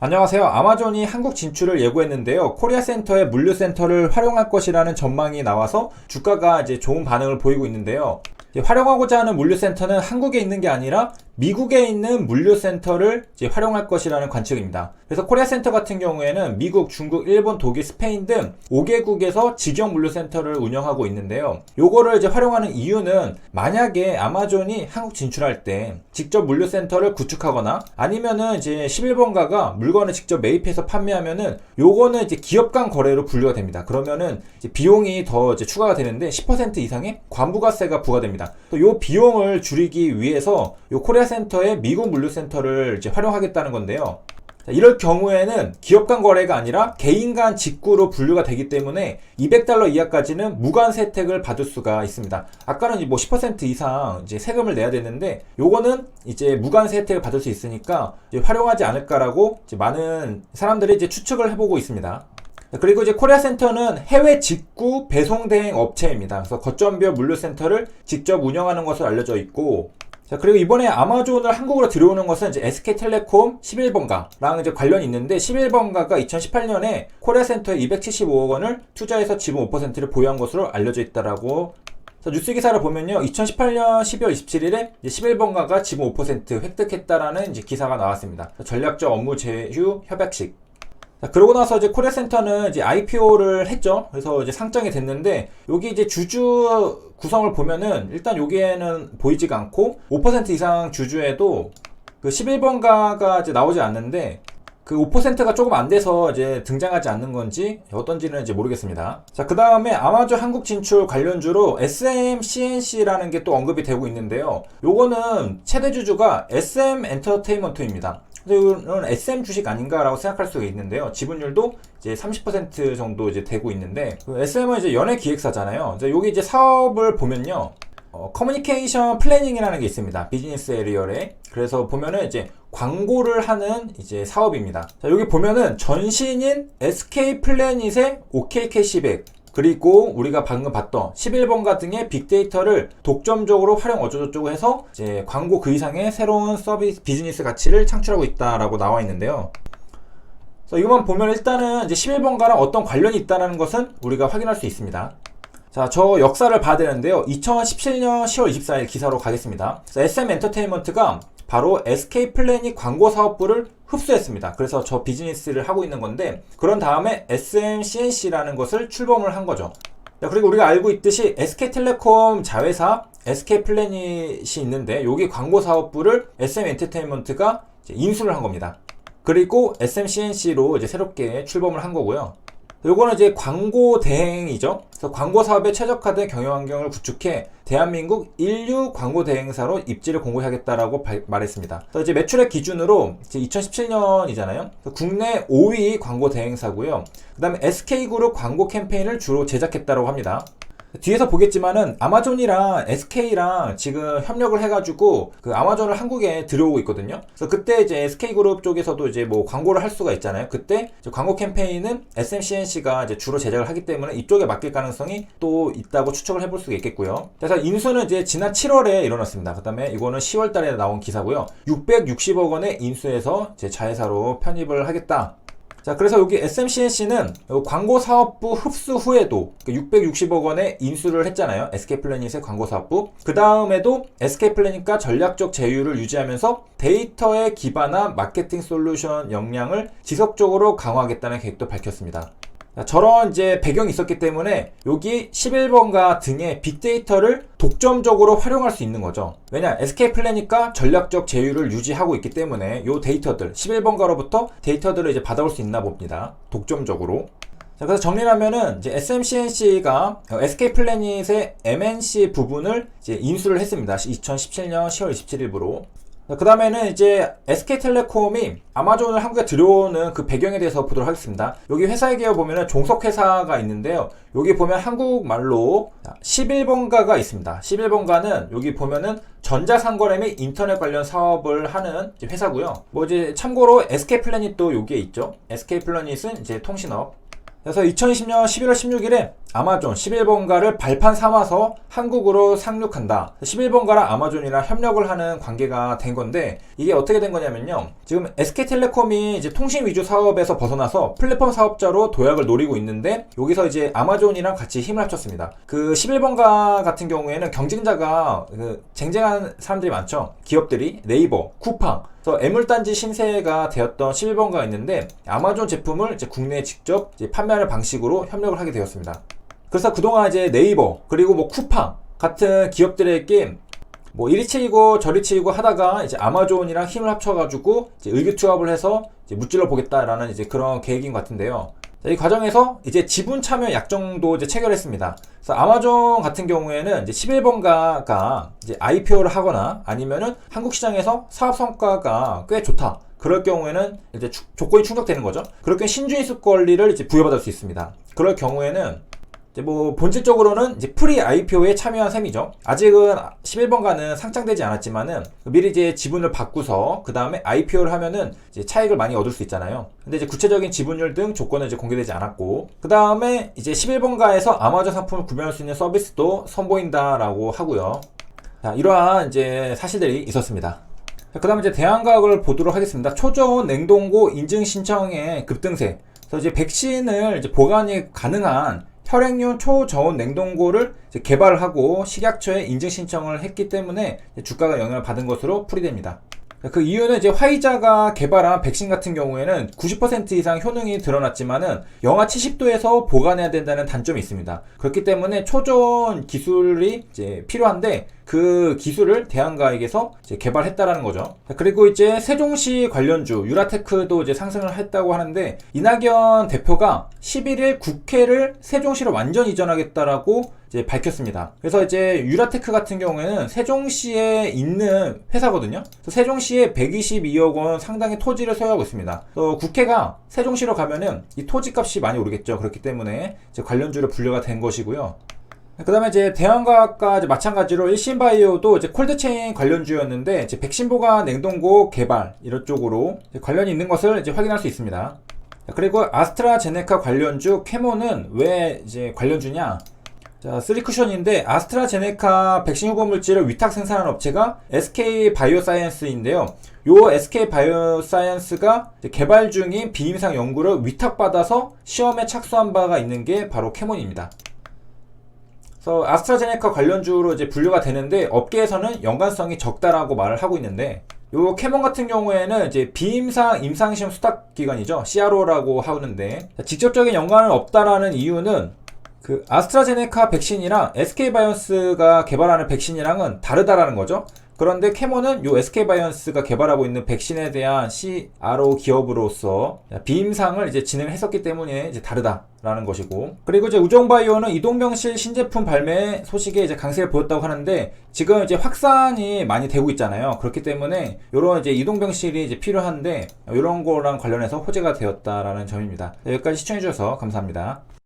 안녕하세요. 아마존이 한국 진출을 예고했는데요. 코리아센터의 물류센터를 활용할 것이라는 전망이 나와서 주가가 이제 좋은 반응을 보이고 있는데요. 활용하고자 하는 물류센터는 한국에 있는 게 아니라 미국에 있는 물류센터를 이제 활용할 것이라는 관측입니다. 그래서 코리아센터 같은 경우에는 미국, 중국, 일본, 독일, 스페인 등 5개국에서 직영 물류센터를 운영하고 있는데요. 요거를 이제 활용하는 이유는 만약에 아마존이 한국 진출할 때 직접 물류센터를 구축하거나 아니면은 이제 11번가가 물건을 직접 매입해서 판매하면은 요거는 이제 기업 간 거래로 분류가 됩니다. 그러면은 이제 비용이 더 이제 추가가 되는데 10% 이상의 관부가세가 부과됩니다. 또 요 비용을 줄이기 위해서 요 코리아센터의 미국 물류센터를 이제 활용하겠다는 건데요. 이럴 경우에는 기업 간 거래가 아니라 개인 간 직구로 분류가 되기 때문에 $200 이하까지는 무관세 혜택을 받을 수가 있습니다. 아까는 뭐 10% 이상 이제 세금을 내야 되는데 요거는 이제 무관세 혜택을 받을 수 있으니까 이제 활용하지 않을까라고 이제 많은 사람들이 이제 추측을 해보고 있습니다. 그리고 이제 코리아센터는 해외 직구 배송 대행 업체입니다. 그래서 거점별 물류센터를 직접 운영하는 것으로 알려져 있고, 자, 그리고 이번에 아마존을 한국으로 들여오는 것은 이제 SK텔레콤 11번가랑 이제 관련이 있는데, 11번가가 2018년에 코리아센터에 275억 원을 투자해서 지분 5%를 보유한 것으로 알려져 있다라고. 뉴스 기사를 보면요, 2018년 12월 27일에 11번가가 지분 5% 획득했다라는 이제 기사가 나왔습니다. 전략적 업무 제휴 협약식. 자, 그러고 나서 이제 코리아센터는 이제 IPO를 했죠. 그래서 이제 상장이 됐는데, 여기 이제 주주 구성을 보면은 일단 여기에는 보이지가 않고 5% 이상 주주에도 그 11번가가 이제 나오지 않는데, 그 5%가 조금 안 돼서 이제 등장하지 않는 건지 어떤지는 이제 모르겠습니다. 자, 그 다음에 아마존 한국 진출 관련주로 SMCNC라는 게 또 언급이 되고 있는데요. 요거는 최대 주주가 SM 엔터테인먼트입니다. 이거는 SM 주식 아닌가라고 생각할 수가 있는데요. 지분율도 이제 30% 정도 이제 되고 있는데, SM은 이제 연예 기획사잖아요. 이제 여기 이제 사업을 보면요, 커뮤니케이션 플래닝이라는 게 있습니다. 비즈니스 에리얼에. 그래서 보면은 이제 광고를 하는 이제 사업입니다. 자, 여기 보면은 전신인 SK 플래닛의 OK 캐시백, 그리고 우리가 방금 봤던 11번가 등의 빅데이터를 독점적으로 활용 어쩌고저쩌고 해서 이제 광고 그 이상의 새로운 서비스 비즈니스 가치를 창출하고 있다라고 나와 있는데요. 그래서 이것만 보면 일단은 이제 11번가랑 어떤 관련이 있다는 것은 우리가 확인할 수 있습니다. 자, 저 역사를 봐야 되는데요. 2017년 10월 24일 기사로 가겠습니다. SM 엔터테인먼트가 바로 SK 플래닛 광고 사업부를 흡수했습니다. 그래서 저 비즈니스를 하고 있는 건데, 그런 다음에 SMCNC라는 것을 출범을 한 거죠. 자, 그리고 우리가 알고 있듯이 SK텔레콤 자회사 SK 플래닛이 있는데, 여기 광고 사업부를 SM 엔터테인먼트가 이제 인수를 한 겁니다. 그리고 SMCNC로 이제 새롭게 출범을 한 거고요. 요거는 이제 광고 대행이죠. 그래서 광고 사업에 최적화된 경영 환경을 구축해 대한민국 인류 광고 대행사로 입지를 공고하겠다라고 말했습니다. 그래서 이제 매출액 기준으로 이제 2017년이잖아요. 국내 5위 광고 대행사고요. 그 다음에 SK그룹 광고 캠페인을 주로 제작했다고 합니다. 뒤에서 보겠지만은 아마존이랑 SK랑 지금 협력을 해가지고 그 아마존을 한국에 들여오고 있거든요. 그래서 그때 이제 SK그룹 쪽에서도 이제 뭐 광고를 할 수가 있잖아요. 그때 광고 캠페인은 SMCNC가 이제 주로 제작을 하기 때문에 이쪽에 맡길 가능성이 또 있다고 추측을 해볼 수가 있겠고요. 그래서 인수는 이제 지난 7월에 일어났습니다. 그 다음에 이거는 10월 달에 나온 기사고요. 660억 원에 인수해서 제 자회사로 편입을 하겠다. 자, 그래서 여기 SMCNC는 광고 사업부 흡수 후에도 660억 원에 인수를 했잖아요. SK플래닛의 광고 사업부. 그 다음에도 SK플래닛과 전략적 제휴를 유지하면서 데이터에 기반한 마케팅 솔루션 역량을 지속적으로 강화하겠다는 계획도 밝혔습니다. 자, 저런 이제 배경이 있었기 때문에 여기 11번가 등의 빅데이터를 독점적으로 활용할 수 있는 거죠. 왜냐, SK플래닛과 전략적 제휴를 유지하고 있기 때문에 이 데이터들, 11번가로부터 데이터들을 이제 받아올 수 있나 봅니다. 독점적으로. 자, 그래서 정리하면은 이제 SMCNC가 SK플래닛의 MNC 부분을 이제 인수를 했습니다. 2017년 10월 27일부로. 그 다음에는 이제 SK텔레콤이 아마존을 한국에 들여오는 그 배경에 대해서 보도록 하겠습니다. 여기 회사에 기어 보면은 종속회사가 있는데요. 여기 보면 한국말로 11번가가 있습니다. 11번가는 여기 보면은 전자상거래 및 인터넷 관련 사업을 하는 회사고요. 뭐 이제 참고로 SK플래닛도 여기에 있죠. SK플래닛은 이제 통신업. 그래서 2020년 11월 16일에 아마존 11번가를 발판 삼아서 한국으로 상륙한다. 11번가랑 아마존이랑 협력을 하는 관계가 된 건데, 이게 어떻게 된 거냐면요. 지금 SK텔레콤이 이제 통신 위주 사업에서 벗어나서 플랫폼 사업자로 도약을 노리고 있는데, 여기서 이제 아마존이랑 같이 힘을 합쳤습니다. 그 11번가 같은 경우에는 경쟁자가 쟁쟁한 사람들이 많죠. 기업들이 네이버, 쿠팡, 그래서 애물단지 신세가 되었던 11번가가 있는데, 아마존 제품을 이제 국내에 직접 이제 판매하는 방식으로 협력을 하게 되었습니다. 그래서 그동안 이제 네이버 그리고 뭐 쿠팡 같은 기업들에게 뭐 이리 치이고 저리 치이고 하다가 이제 아마존이랑 힘을 합쳐가지고 이제 의기투합을 해서 이제 무찔러 보겠다라는 이제 그런 계획인 것 같은데요. 이 과정에서 이제 지분 참여 약정도 이제 체결했습니다. 그래서 아마존 같은 경우에는 이제 11번가가 이제 IPO를 하거나 아니면은 한국 시장에서 사업 성과가 꽤 좋다. 그럴 경우에는 이제 조건이 충족되는 거죠. 그럴 경우 신주인수 권리를 이제 부여받을 수 있습니다. 그럴 경우에는 이제 뭐 본질적으로는 이제 프리 IPO에 참여한 셈이죠. 아직은 11번가는 상장되지 않았지만은 미리 이제 지분을 받고서 그 다음에 IPO를 하면은 이제 차익을 많이 얻을 수 있잖아요. 근데 이제 구체적인 지분율 등 조건은 이제 공개되지 않았고, 그 다음에 이제 11번가에서 아마존 상품을 구매할 수 있는 서비스도 선보인다라고 하고요. 자, 이러한 이제 사실들이 있었습니다. 그 다음에 이제 대안가격을 보도록 하겠습니다. 초저온 냉동고 인증 신청의 급등세. 그래서 이제 백신을 이제 보관이 가능한 혈액용 초저온 냉동고를 개발을 하고 식약처에 인증 신청을 했기 때문에 주가가 영향을 받은 것으로 풀이됩니다. 그 이유는 이제 화이자가 개발한 백신 같은 경우에는 90% 이상 효능이 드러났지만은 영하 70도에서 보관해야 된다는 단점이 있습니다. 그렇기 때문에 초저온 기술이 이제 필요한데 그 기술을 대한가액에서 이제 개발했다라는 거죠. 그리고 이제 세종시 관련주 유라테크도 이제 상승을 했다고 하는데, 이낙연 대표가 11일 국회를 세종시로 완전 이전하겠다라고 이제 밝혔습니다. 그래서 이제 유라테크 같은 경우에는 세종시에 있는 회사거든요. 세종시에 122억 원 상당의 토지를 소유하고 있습니다. 또 국회가 세종시로 가면은 이 토지값이 많이 오르겠죠. 그렇기 때문에 이제 관련주로 분류가 된 것이고요. 그 다음에 이제 대한과학과 이제 마찬가지로 일신바이오도 이제 콜드체인 관련주였는데, 이제 백신 보관 냉동고 개발 이런 쪽으로 관련이 있는 것을 이제 확인할 수 있습니다. 그리고 아스트라제네카 관련주 캐모는 왜 이제 관련주냐? 자, 3쿠션인데 아스트라제네카 백신 후보 물질을 위탁 생산하는 업체가 SK바이오사이언스인데요. 요 SK바이오사이언스가 개발 중인 비임상 연구를 위탁받아서 시험에 착수한 바가 있는 게 바로 캐몬입니다. 그래서 아스트라제네카 관련주로 이제 분류가 되는데, 업계에서는 연관성이 적다라고 말을 하고 있는데, 요 캐몬 같은 경우에는 이제 비임상 임상시험 수탁 기관이죠. CRO라고 하는데, 직접적인 연관은 없다라는 이유는 그 아스트라제네카 백신이랑 SK바이오스가 개발하는 백신이랑은 다르다라는 거죠. 그런데 캐몬은 요 SK바이오스가 개발하고 있는 백신에 대한 CRO 기업으로서 비임상을 이제 진행했었기 때문에 이제 다르다라는 것이고, 그리고 이제 우정바이오는 이동병실 신제품 발매 소식에 이제 강세를 보였다고 하는데, 지금 이제 확산이 많이 되고 있잖아요. 그렇기 때문에 요런 이제 이동병실이 이제 필요한데, 요런 거랑 관련해서 호재가 되었다라는 점입니다. 여기까지 시청해 주셔서 감사합니다.